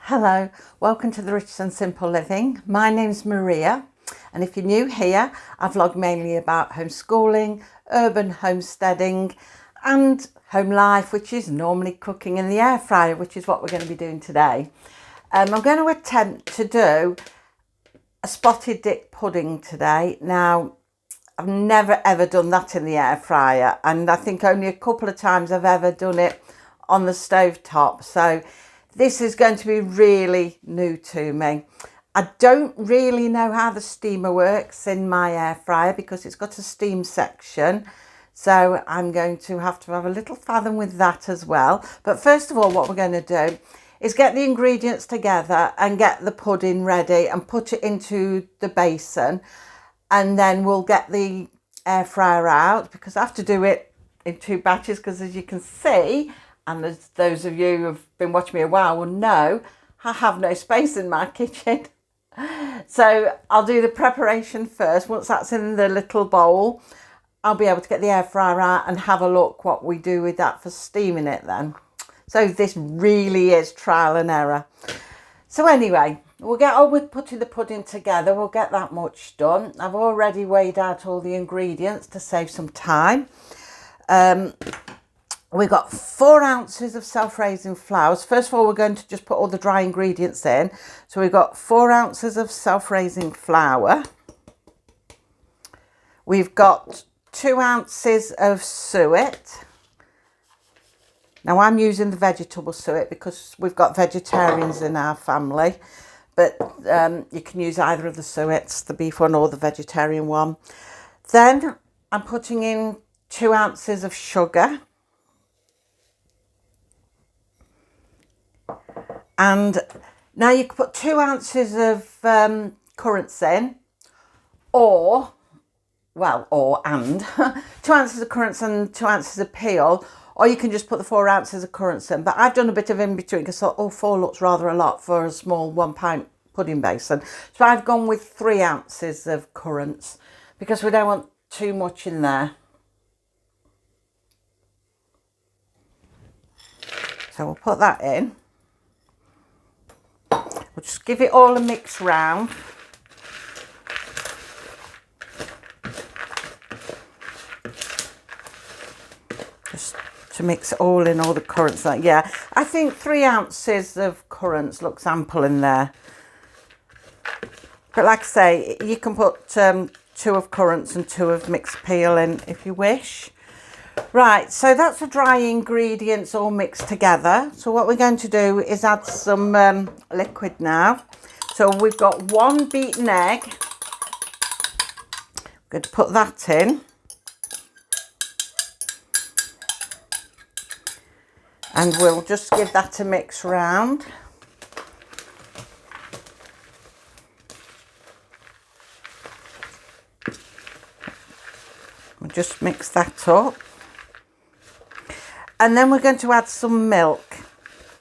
Hello, welcome to the Rich and Simple Living. My name's Maria, and if you're new here, I vlog mainly about homeschooling, urban homesteading and home life, which is normally cooking in the air fryer, which is what we're going to be doing today. I'm going to attempt to do a spotted dick pudding today. Now, I've never ever done that in the air fryer, and I think only a couple of times I've ever done it on the stove top. So this is going to be really new to me. I don't really know how the steamer works in my air fryer because it's got a steam section. So I'm going to have a little fathom with that as well. But first of all, what we're going to do is get the ingredients together and get the pudding ready and put it into the basin. And then we'll get the air fryer out because I have to do it in two batches because, as you can see, and as those of you who've been watching me a while will know, I have no space in my kitchen. So I'll do the preparation first. Once that's in the little bowl, I'll be able to get the air fryer out and have a look what we do with that for steaming it then. So this really is trial and error. So anyway, we'll get on with putting the pudding together. We'll get that much done. I've already weighed out all the ingredients to save some time. We've got 4 ounces of self-raising flours. First of all, we're going to just put all the dry ingredients in. So we've got 4 ounces of self-raising flour. We've got 2 ounces of suet. Now I'm using the vegetable suet because we've got vegetarians in our family. But you can use either of the suets, the beef one or the vegetarian one. Then I'm putting in 2 ounces of sugar. And now you can put 2 ounces of currants in, and 2 ounces of currants and 2 ounces of peel, or you can just put the 4 ounces of currants in. But I've done a bit of in between because I thought, 4 looks rather a lot for a small 1 pint pudding basin. So I've gone with 3 ounces of currants because we don't want too much in there. So we'll put that in. We'll just give it all a mix round. Just to mix it all in, all the currants. Yeah, I think 3 ounces of currants looks ample in there. But like I say, you can put 2 of currants and 2 of mixed peel in if you wish. Right, so that's the dry ingredients all mixed together. So what we're going to do is add some liquid now. So we've got 1 beaten egg. I'm going to put that in. And we'll just give that a mix round. We'll just mix that up. And then we're going to add some milk.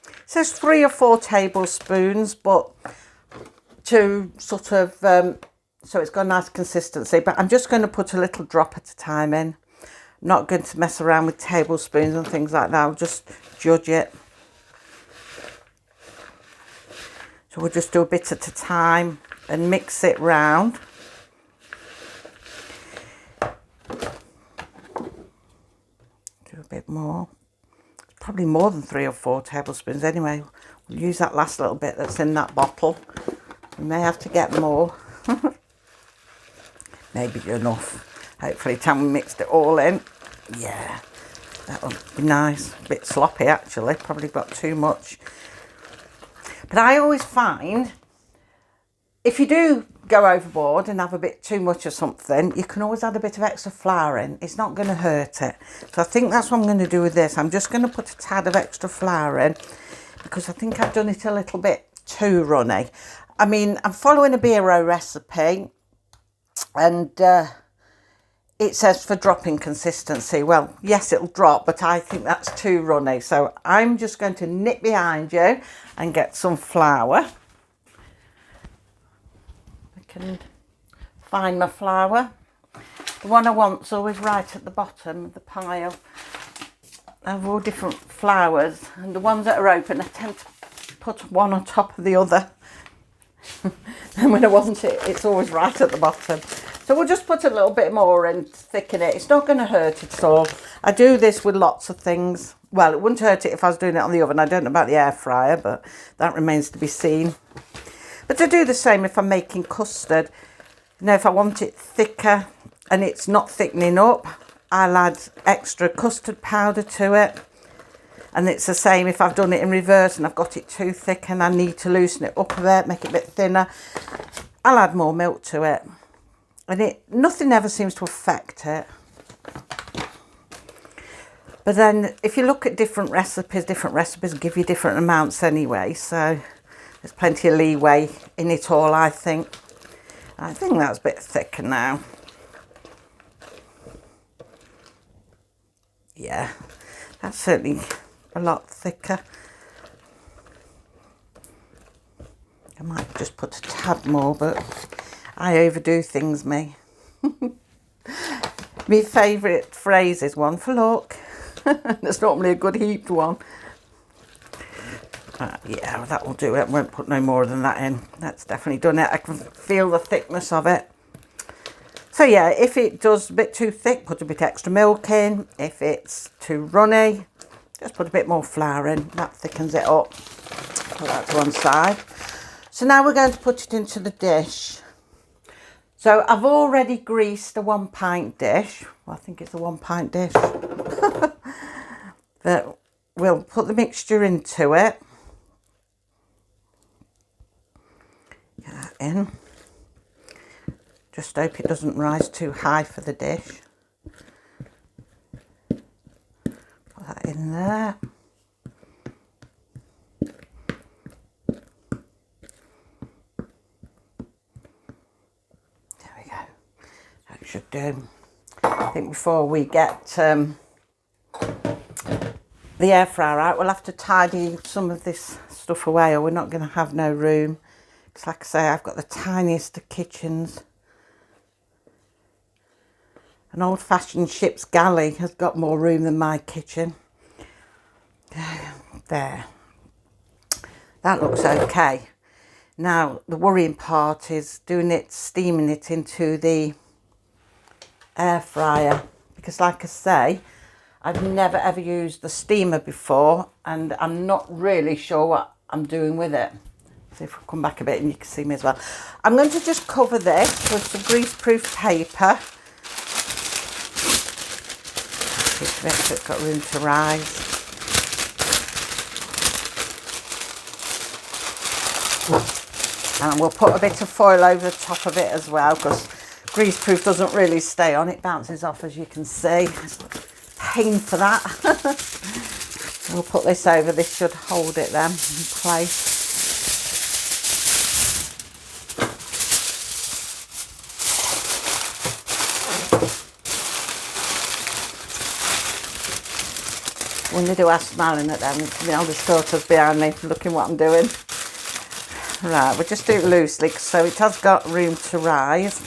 It says 3 or 4 tablespoons, but to sort of, so it's got a nice consistency. But I'm just going to put a little drop at a time in. I'm not going to mess around with tablespoons and things like that. I'll just judge it. So we'll just do a bit at a time and mix it round. Do a bit more. Probably more than 3 or 4 tablespoons anyway. We'll use that last little bit that's in that bottle. We may have to get more. Maybe enough. Hopefully time we mixed it all in. Yeah, that'll be nice. A bit sloppy actually, probably got too much. But I always find if you do go overboard and have a bit too much of something, you can always add a bit of extra flour in. It's not going to hurt it. So I think that's what I'm going to do with this. I'm just going to put a tad of extra flour in because I think I've done it a little bit too runny. I mean, I'm following a Biro recipe and it says for dropping consistency. Well, yes, it'll drop, but I think that's too runny. So I'm just going to nip behind you and get some flour. Can find my flour. The one I want's always right at the bottom of the pile. I have all different flours, and the ones that are open I tend to put one on top of the other. And when I want it, it's always right at the bottom. So we'll just put a little bit more and thicken it. It's not going to hurt at all. I do this with lots of things. Well, it wouldn't hurt it if I was doing it on the oven. I don't know about the air fryer, but that remains to be seen. But I do the same if I'm making custard. You know, if I want it thicker and it's not thickening up, I'll add extra custard powder to it. And it's the same if I've done it in reverse and I've got it too thick and I need to loosen it up a bit, make it a bit thinner, I'll add more milk to it. And nothing ever seems to affect it. But then if you look at different recipes give you different amounts anyway. So there's plenty of leeway in it all, I think. I think that's a bit thicker now. Yeah, that's certainly a lot thicker. I might just put a tad more, but I overdo things, me. My favourite phrase is one for luck. That's normally a good heaped one. Yeah, that will do it. I won't put no more than that in. That's definitely done it. I can feel the thickness of it. So yeah, if it does a bit too thick, put a bit extra milk in. If it's too runny, just put a bit more flour in. That thickens it up. Put that to one side. So now we're going to put it into the dish. So I've already greased a 1 pint dish. Well, I think it's a 1 pint dish. But we'll put the mixture into it. Get that in. Just hope it doesn't rise too high for the dish. Put that in there. There we go. That should do. I think before we get the air fryer out, we'll have to tidy some of this stuff away or we're not going to have no room. Because like I say, I've got the tiniest of kitchens. An old-fashioned ship's galley has got more room than my kitchen. There. That looks okay. Now, the worrying part is steaming it into the air fryer. Because like I say, I've never ever used the steamer before and I'm not really sure what I'm doing with it. See if I come back a bit and you can see me as well. I'm going to just cover this with some greaseproof paper. So it's got room to rise. And we'll put a bit of foil over the top of it as well because greaseproof doesn't really stay on. It bounces off, as you can see. It's a pain for that. We'll put this over. This should hold it then in place. When they do, I'm smiling at them. The eldest daughter's behind me looking what I'm doing. Right, we'll just do it loosely so it has got room to rise.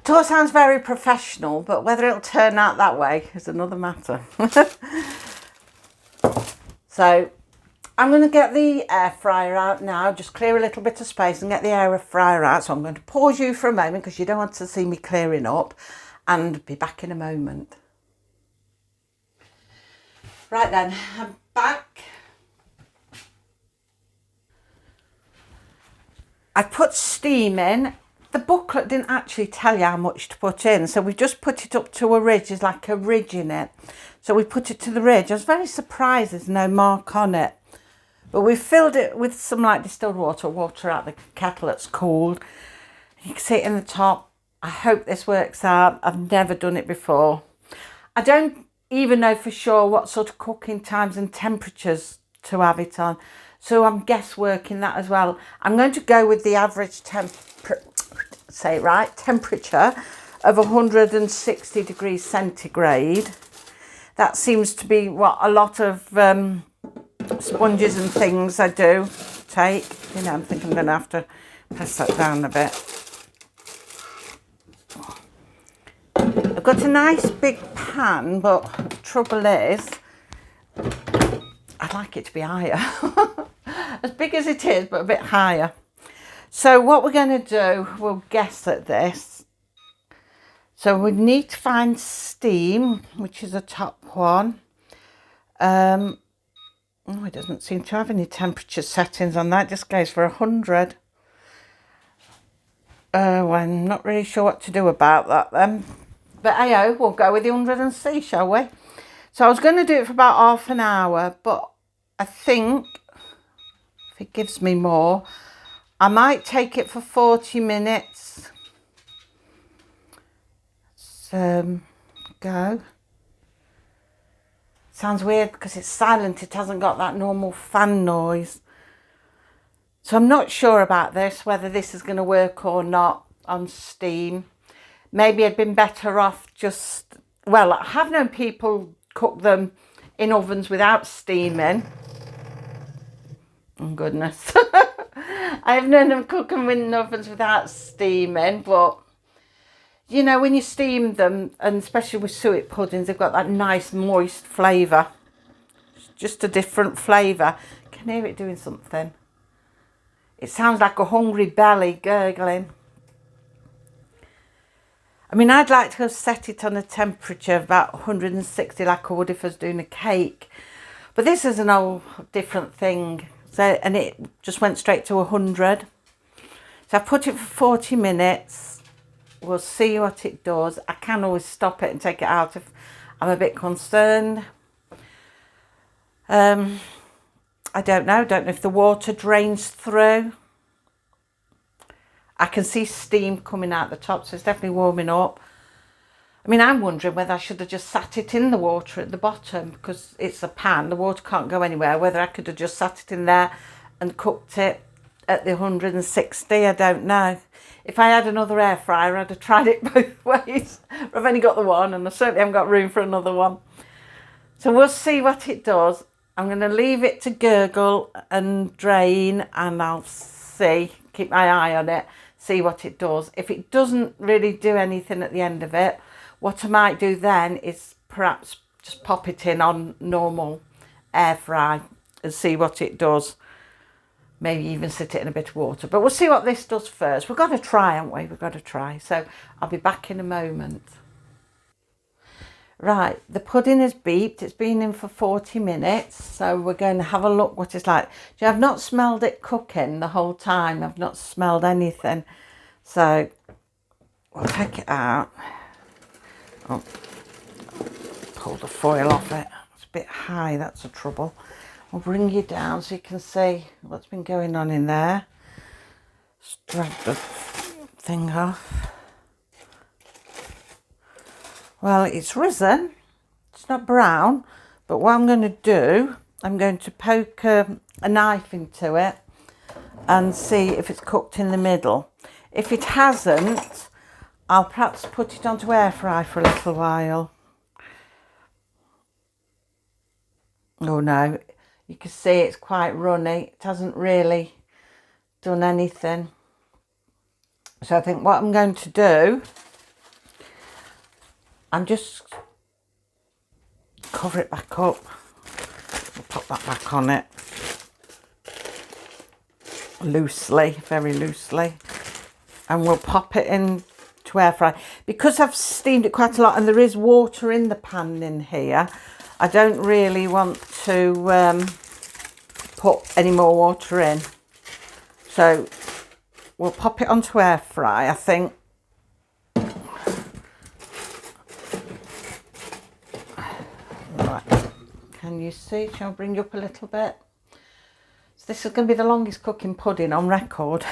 It all sounds very professional, but whether it'll turn out that way is another matter. So I'm going to get the air fryer out now, just clear a little bit of space and get the air fryer out. So I'm going to pause you for a moment because you don't want to see me clearing up and be back in a moment. Right then, I'm back. I put steam in. The booklet didn't actually tell you how much to put in, so we just put it up to a ridge. There's like a ridge in it. So we put it to the ridge. I was very surprised there's no mark on it. But we filled it with some like distilled water out the kettle that's cooled. You can see it in the top. I hope this works out. I've never done it before. I don't even know for sure what sort of cooking times and temperatures to have it on. So I'm guessworking that as well. I'm going to go with the average temperature of 160 degrees centigrade. That seems to be what a lot of sponges and things I do take. You know, I think I'm going to have to press that down a bit. I've got a nice big pan, but the trouble is, I I'd like it to be higher. As big as it is, but a bit higher. So what we're going to do, we'll guess at this. So we need to find steam, which is the top one. Oh, it doesn't seem to have any temperature settings on that. It just goes for 100. I'm not really sure what to do about that then. But hey, we'll go with the 100 and see, shall we? So I was going to do it for about half an hour, but I think if it gives me more, I might take it for 40 minutes. So, go. Sounds weird because it's silent. It hasn't got that normal fan noise. So I'm not sure about this, whether this is going to work or not on steam. Maybe I'd been better off just, well, I have known people cook them in ovens without steaming. Oh goodness. I have known them cook them in ovens without steaming, but you know, when you steam them, and especially with suet puddings, they've got that nice moist flavour. It's just a different flavour. I can hear it doing something. It sounds like a hungry belly gurgling. I mean, I'd like to set it on a temperature of about 160 like I would if I was doing a cake. But this is an whole different thing. So, and it just went straight to 100. So I put it for 40 minutes. We'll see what it does. I can always stop it and take it out if I'm a bit concerned. I don't know if the water drains through. I can see steam coming out the top, so it's definitely warming up. I mean, I'm wondering whether I should have just sat it in the water at the bottom, because it's a pan, the water can't go anywhere, whether I could have just sat it in there and cooked it at the 160, I don't know. If I had another air fryer, I'd have tried it both ways. I've only got the one, and I certainly haven't got room for another one. So we'll see what it does. I'm going to leave it to gurgle and drain, and I'll see, keep my eye on it, see what it does. If it doesn't really do anything at the end of it, what I might do then is perhaps just pop it in on normal air fry and see what it does. Maybe even sit it in a bit of water. But we'll see what this does first. We've got to try, haven't we? We've got to try. So I'll be back in a moment. Right, the pudding is beeped. It's been in for 40 minutes. So we're going to have a look what it's like. I've not smelled it cooking the whole time. I've not smelled anything. So we'll take it out. Oh, pull the foil off it. It's a bit high, that's the trouble. I'll bring you down so you can see what's been going on in there. Just drag the thing off. Well, it's risen. It's not brown, but what I'm going to do, I'm going to poke a knife into it and see if it's cooked in the middle. If it hasn't, I'll perhaps put it onto air fry for a little while. Oh no. You can see it's quite runny. It hasn't really done anything. So I think what I'm going to do, I'm just cover it back up. I'll pop that back on it. Loosely, very loosely. And we'll pop it in to air fry. Because I've steamed it quite a lot and there is water in the pan in here, I don't really want to put any more water in. So we'll pop it onto air fry, I think. Right. Can you see? Shall I bring you up a little bit? So this is going to be the longest cooking pudding on record.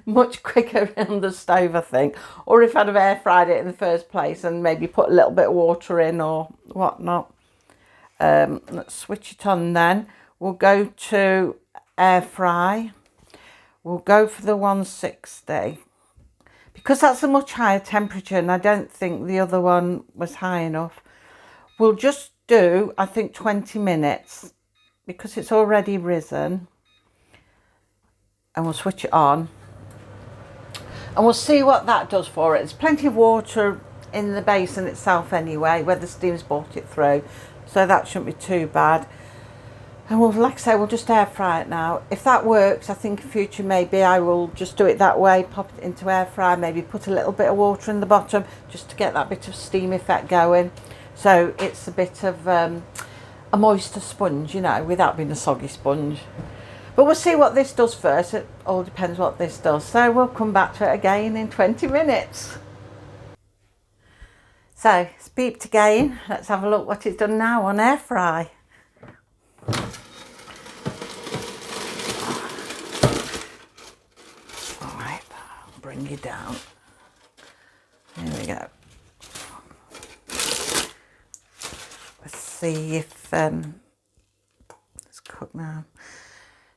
Much quicker on the stove, I think. Or if I'd have air fried it in the first place and maybe put a little bit of water in or whatnot. Let's switch it on then. We'll go to air fry. We'll go for the 160. Because that's a much higher temperature and I don't think the other one was high enough. We'll just do, I think, 20 minutes because it's already risen. And we'll switch it on. And we'll see what that does for it. There's plenty of water in the basin itself anyway, where the steam's brought it through. So that shouldn't be too bad. And well, like I say, we'll just air fry it now. If that works, I think in future maybe I will just do it that way, pop it into air fry, maybe put a little bit of water in the bottom just to get that bit of steam effect going. So it's a bit of a moister sponge, you know, without being a soggy sponge. But we'll see what this does first. It all depends what this does. So we'll come back to it again in 20 minutes. So it's beeped again. Let's have a look what it's done now on air fry. Alright, I'll bring you down. There we go. Let's see if it's cooked now.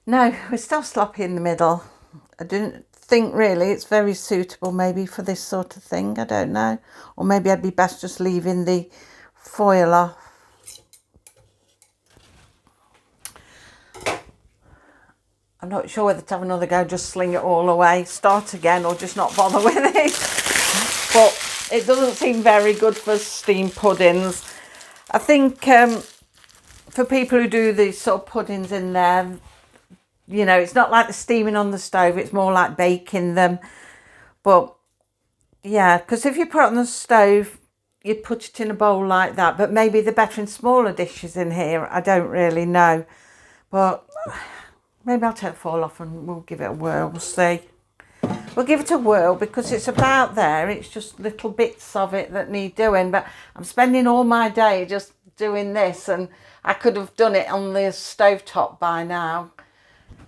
No, we're still sloppy in the middle. I didn't think really it's very suitable maybe for this sort of thing. I don't know. Or maybe I'd be best just leaving the foil off. I'm not sure whether to have another go, just sling it all away, start again, or just not bother with it. But it doesn't seem very good for steamed puddings. I think for people who do these sort of puddings in there, you know, it's not like the steaming on the stove, it's more like baking them. But yeah, because if you put it on the stove, you'd put it in a bowl like that. But maybe they're better in smaller dishes in here. I don't really know. But maybe I'll take the foil off and we'll give it a whirl. We'll see. We'll give it a whirl because it's about there. It's just little bits of it that need doing. But I'm spending all my day just doing this, and I could have done it on the stovetop by now.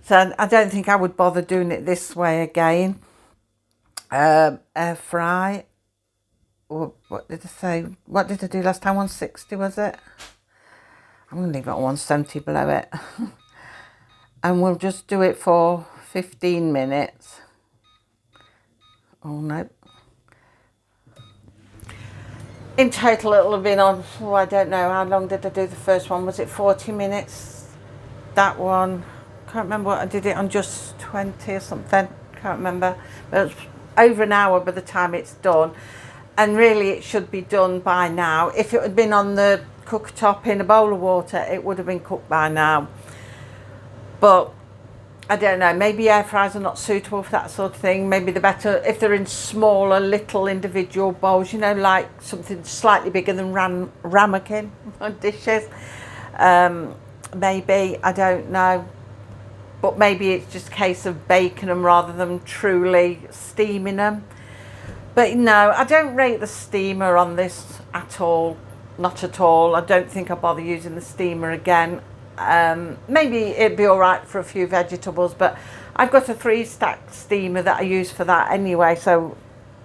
So I don't think I would bother doing it this way again. Air fry. Or what did I say? What did I do last time? 160 was it? I'm going to leave it at 170 below it. And we'll just do it for 15 minutes. Oh no. In total it'll have been on, oh, I don't know, how long did I do the first one? Was it 40 minutes? That one, can't remember what I did it on, just 20 or something, can't remember. But it's over an hour by the time it's done. And really it should be done by now. If it had been on the cooktop in a bowl of water, it would have been cooked by now. But I don't know, maybe air fryers are not suitable for that sort of thing. Maybe they're better if they're in smaller little individual bowls, you know, like something slightly bigger than ramekin dishes. Maybe, I don't know. But maybe it's just a case of baking them rather than truly steaming them. But no, I don't rate the steamer on this at all. Not at all. I don't think I'll bother using the steamer again. Maybe it'd be all right for a few vegetables, but I've got a 3-stack steamer that I use for that anyway, so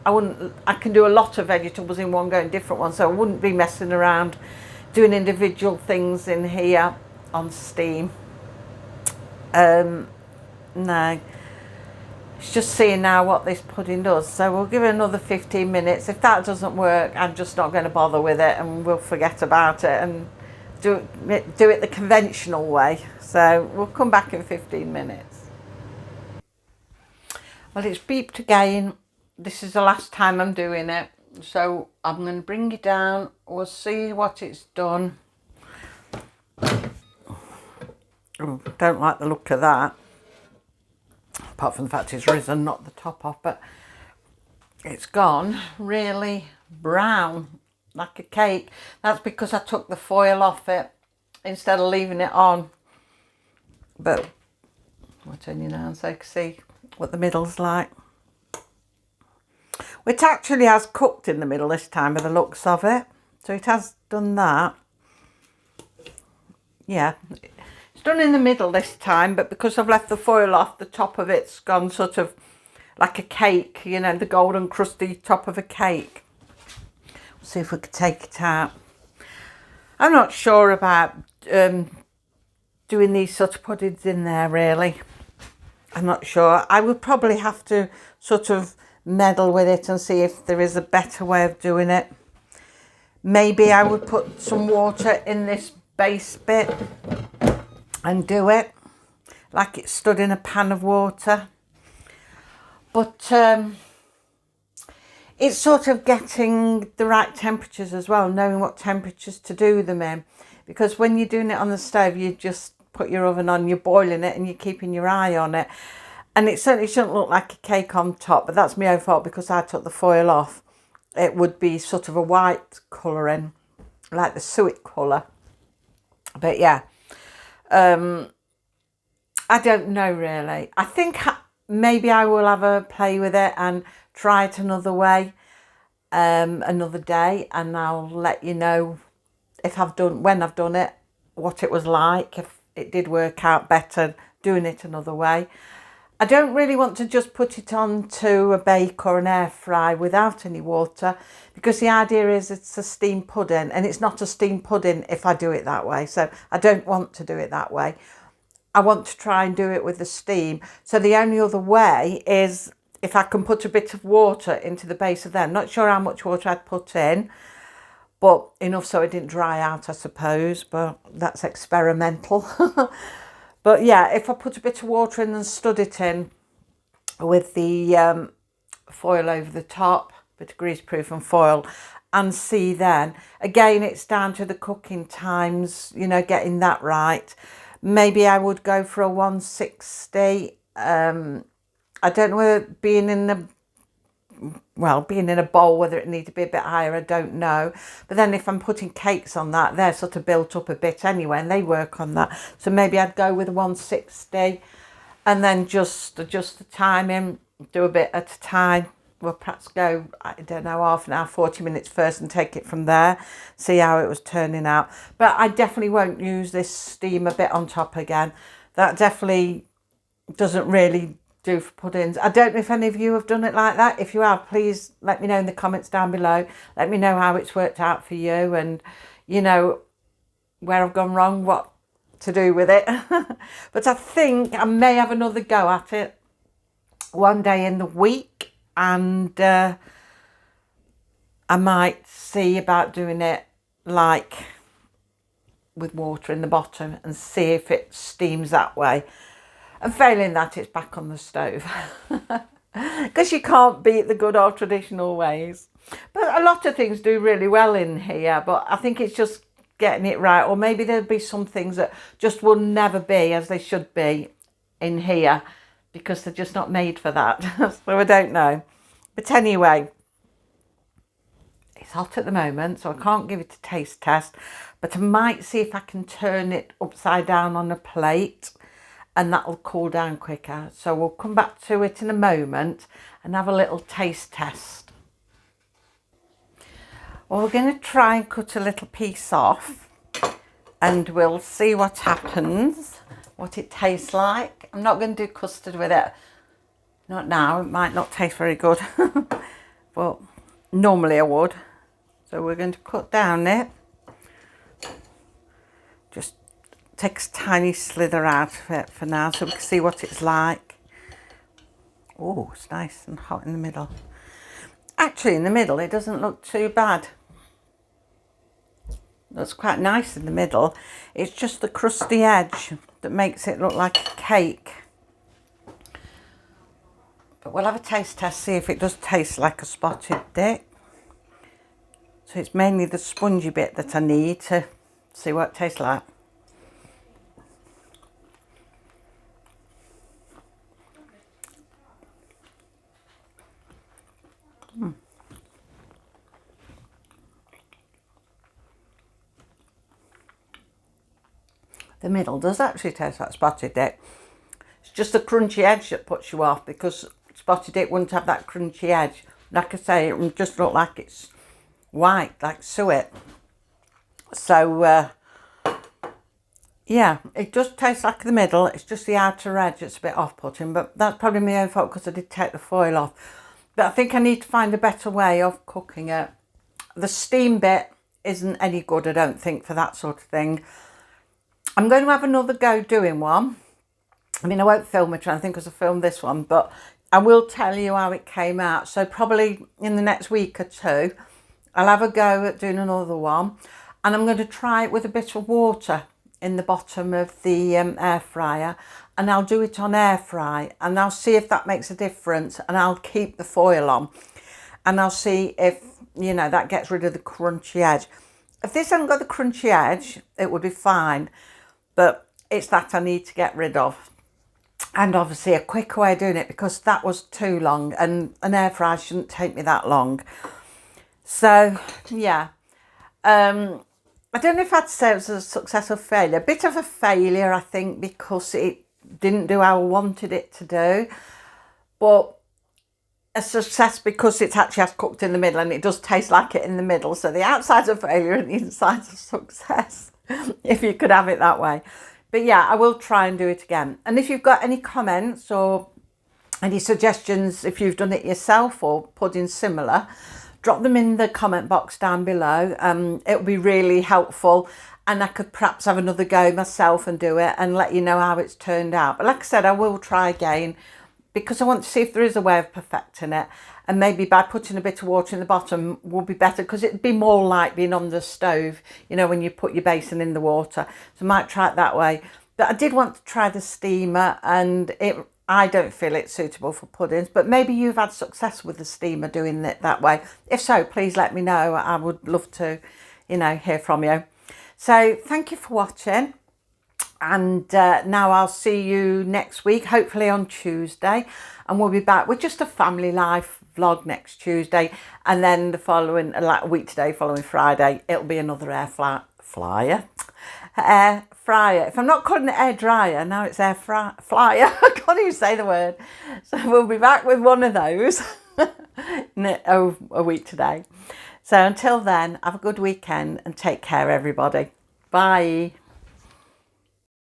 I can do a lot of vegetables in one go in different ones, so I wouldn't be messing around doing individual things in here on steam. No, it's just seeing now what this pudding does, so we'll give it another 15 minutes. If that doesn't work, I'm just not going to bother with it, and we'll forget about it and do it the conventional way. So we'll come back in 15 minutes. Well, it's beeped again. This is the last time I'm doing it, so I'm going to bring it down. We'll see what it's done. Oh, don't like the look of that, apart from the fact it's risen, not the top off, but it's gone really brown like a cake. That's because I took the foil off it instead of leaving it on. But I'll turn you now so you can see what the middle's like. It actually has cooked in the middle this time by the looks of it. So it has done that. Yeah, it's done in the middle this time, but because I've left the foil off, the top of it's gone sort of like a cake, you know, the golden crusty top of a cake. We'll see if we could take it out. I'm not sure about doing these sort of puddings in there, really. I'm not sure. I would probably have to sort of meddle with it and see if there is a better way of doing it. Maybe I would put some water in this base bit and do it like it stood in a pan of water. But it's sort of getting the right temperatures as well, knowing what temperatures to do them in. Because when you're doing it on the stove, you just put your oven on, you're boiling it and you're keeping your eye on it. And it certainly shouldn't look like a cake on top, but that's my own fault because I took the foil off. It would be sort of a white colouring, like the suet colour. But yeah, I don't know really. I think maybe I will have a play with it and try it another way, another day, and I'll let you know if when I've done it, what it was like, if it did work out better doing it another way. I don't really want to just put it onto a bake or an air fry without any water, because the idea is it's a steamed pudding, and it's not a steamed pudding if I do it that way. So I don't want to do it that way. I want to try and do it with the steam. So the only other way is if I can put a bit of water into the base of them. Not sure how much water I'd put in, but enough so it didn't dry out, I suppose. But that's experimental. But yeah, if I put a bit of water in and stud it in with the foil over the top, bit of greaseproof and foil, and see then, again, it's down to the cooking times, you know, getting that right. Maybe I would go for a 160. I don't know whether being in a bowl, whether it needs to be a bit higher, I don't know. But then if I'm putting cakes on that, they're sort of built up a bit anyway, and they work on that. So maybe I'd go with 160 and then just adjust the timing, do a bit at a time. We'll perhaps go, I don't know, half an hour, 40 minutes first and take it from there, see how it was turning out. But I definitely won't use this steamer bit on top again. That definitely doesn't really do for puddings. I don't know if any of you have done it like that. If you have, please let me know in the comments down below. Let me know how it's worked out for you, and you know where I've gone wrong, what to do with it. But I think I may have another go at it one day in the week, and I might see about doing it like with water in the bottom and see if it steams that way. And failing that, it's back on the stove. Because you can't beat the good old traditional ways. But a lot of things do really well in here, but I think it's just getting it right. Or maybe there'll be some things that just will never be as they should be in here, because they're just not made for that. So I don't know. But anyway, it's hot at the moment, so I can't give it a taste test. But I might see if I can turn it upside down on a plate, and that'll cool down quicker. So we'll come back to it in a moment and have a little taste test. Well, we're going to try and cut a little piece off, and we'll see what happens, what it tastes like. I'm not going to do custard with it. Not now, it might not taste very good. But normally I would. So we're going to cut down it. Just take a tiny slither out of it for now so we can see what it's like. Oh, it's nice and hot in the middle. Actually, in the middle, it doesn't look too bad. Looks quite nice in the middle. It's just the crusty edge that makes it look like a cake. But we'll have a taste test, see if it does taste like a spotted dick. So it's mainly the spongy bit that I need to see what it tastes like. The middle does actually taste like spotted dick. It's just the crunchy edge that puts you off, because spotted dick wouldn't have that crunchy edge. Like I say, it would just look like it's white, like suet. So, yeah, it does taste like the middle. It's just the outer edge that's a bit off-putting, but that's probably my own fault because I did take the foil off. But I think I need to find a better way of cooking it. The steam bit isn't any good, I don't think, for that sort of thing. I'm going to have another go doing one. I mean, I won't film it, I think, because I filmed this one, but I will tell you how it came out. So probably in the next week or two, I'll have a go at doing another one. And I'm going to try it with a bit of water in the bottom of the air fryer. And I'll do it on air fry. And I'll see if that makes a difference. And I'll keep the foil on. And I'll see if, you know, that gets rid of the crunchy edge. If this hadn't got the crunchy edge, it would be fine. But it's that I need to get rid of. And obviously a quicker way of doing it, because that was too long, and an air fryer shouldn't take me that long. So yeah, I don't know if I'd say it was a success or failure. A bit of a failure, I think, because it didn't do how I wanted it to do. But a success because it actually has cooked in the middle, and it does taste like it in the middle. So the outside's a failure and the inside's a success, if you could have it that way. But yeah, I will try and do it again. And if you've got any comments or any suggestions, if you've done it yourself or pudding similar, drop them in the comment box down below. It'll be really helpful, and I could perhaps have another go myself and do it and let you know how it's turned out. But like I said, I will try again, because I want to see if there is a way of perfecting it, and maybe by putting a bit of water in the bottom will be better, because it'd be more like being on the stove, you know, when you put your basin in the water. So I might try it that way. But I did want to try the steamer, and I don't feel it's suitable for puddings, but maybe you've had success with the steamer doing it that way. If so, please let me know. I would love to, you know, hear from you. So thank you for watching. And now I'll see you next week, hopefully on Tuesday. And we'll be back with just a family life vlog next Tuesday. And then the following, like a week today, following Friday, it'll be another air fryer. If I'm not calling it air dryer, now it's air fryer. I can't even say the word. So we'll be back with one of those a week today. So until then, have a good weekend and take care, everybody. Bye.